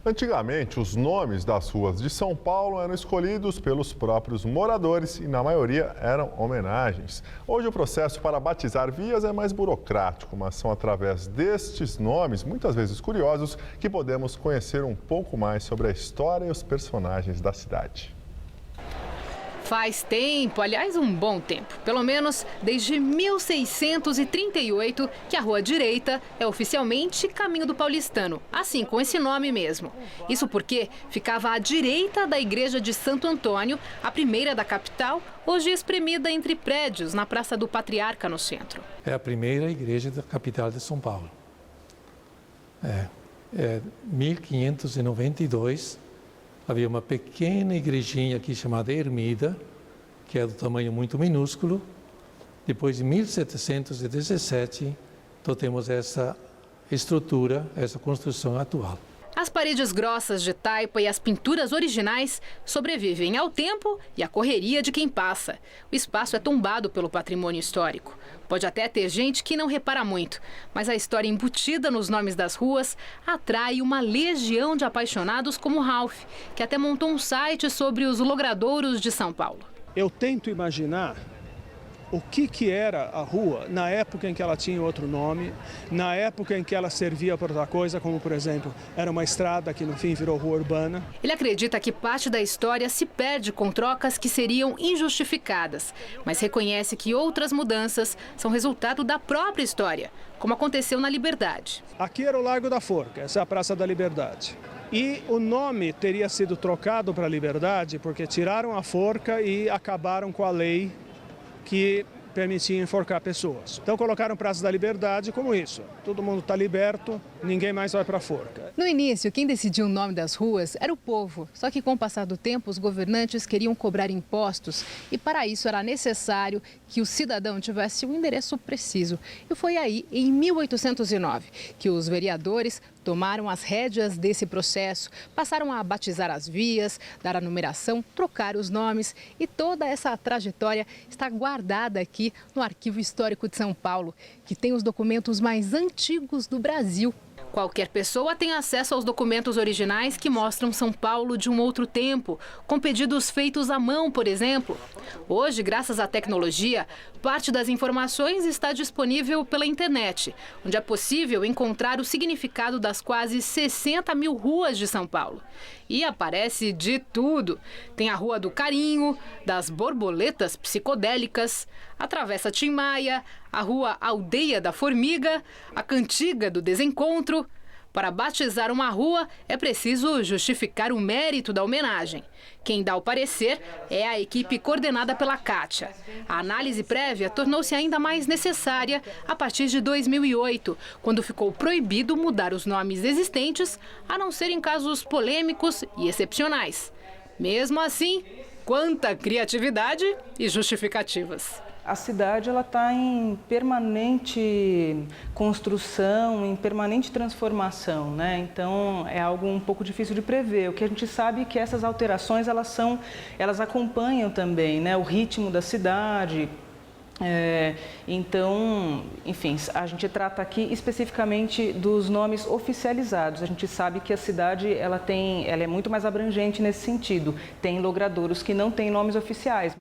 Antigamente, os nomes das ruas de São Paulo eram escolhidos pelos próprios moradores e, na maioria, eram homenagens. Hoje, o processo para batizar vias é mais burocrático, mas são através destes nomes, muitas vezes curiosos, que podemos conhecer um pouco mais sobre a história e os personagens da cidade. Faz tempo, aliás, um bom tempo. Pelo menos desde 1638 que a Rua Direita é oficialmente Caminho do Paulistano, assim, com esse nome mesmo. Isso porque ficava à direita da Igreja de Santo Antônio, a primeira da capital, hoje espremida entre prédios na Praça do Patriarca, no centro. É a primeira igreja da capital de São Paulo. 1592. Havia uma pequena igrejinha aqui chamada Ermida, que é do tamanho muito minúsculo. Depois de 1717, então temos essa estrutura, essa construção atual. As paredes grossas de taipa e as pinturas originais sobrevivem ao tempo e à correria de quem passa. O espaço é tombado pelo patrimônio histórico. Pode até ter gente que não repara muito, mas a história embutida nos nomes das ruas atrai uma legião de apaixonados como Ralph, que até montou um site sobre os logradouros de São Paulo. Eu tento imaginar o que era a rua na época em que ela tinha outro nome, na época em que ela servia para outra coisa, como, por exemplo, era uma estrada que no fim virou rua urbana. Ele acredita que parte da história se perde com trocas que seriam injustificadas, mas reconhece que outras mudanças são resultado da própria história, como aconteceu na Liberdade. Aqui era o Largo da Forca, essa é a Praça da Liberdade. E o nome teria sido trocado para Liberdade porque tiraram a forca e acabaram com a lei que permitia enforcar pessoas. Então colocaram Praça da Liberdade como isso. Todo mundo está liberto, ninguém mais vai para a forca. No início, quem decidia o nome das ruas era o povo. Só que com o passar do tempo, os governantes queriam cobrar impostos e para isso era necessário que o cidadão tivesse um endereço preciso. E foi aí, em 1809, que os vereadores tomaram as rédeas desse processo, passaram a batizar as vias, dar a numeração, trocar os nomes e toda essa trajetória está guardada aqui no Arquivo Histórico de São Paulo, que tem os documentos mais antigos do Brasil. Qualquer pessoa tem acesso aos documentos originais que mostram São Paulo de um outro tempo, com pedidos feitos à mão, por exemplo. Hoje, graças à tecnologia, parte das informações está disponível pela internet, onde é possível encontrar o significado das quase 60 mil ruas de São Paulo. E aparece de tudo. Tem a Rua do Carinho, das borboletas psicodélicas, a Travessa Tim Maia, a Rua Aldeia da Formiga, a Cantiga do Desencontro. Para batizar uma rua, é preciso justificar o mérito da homenagem. Quem dá o parecer é a equipe coordenada pela Kátia. A análise prévia tornou-se ainda mais necessária a partir de 2008, quando ficou proibido mudar os nomes existentes, a não ser em casos polêmicos e excepcionais. Mesmo assim, quanta criatividade e justificativas. A cidade está em permanente construção, em permanente transformação, né? Então é algo um pouco difícil de prever. O que a gente sabe é que essas alterações elas acompanham também, né, o ritmo da cidade. Então, enfim, a gente trata aqui especificamente dos nomes oficializados. A gente sabe que a cidade ela é muito mais abrangente nesse sentido. Tem logradouros que não têm nomes oficiais.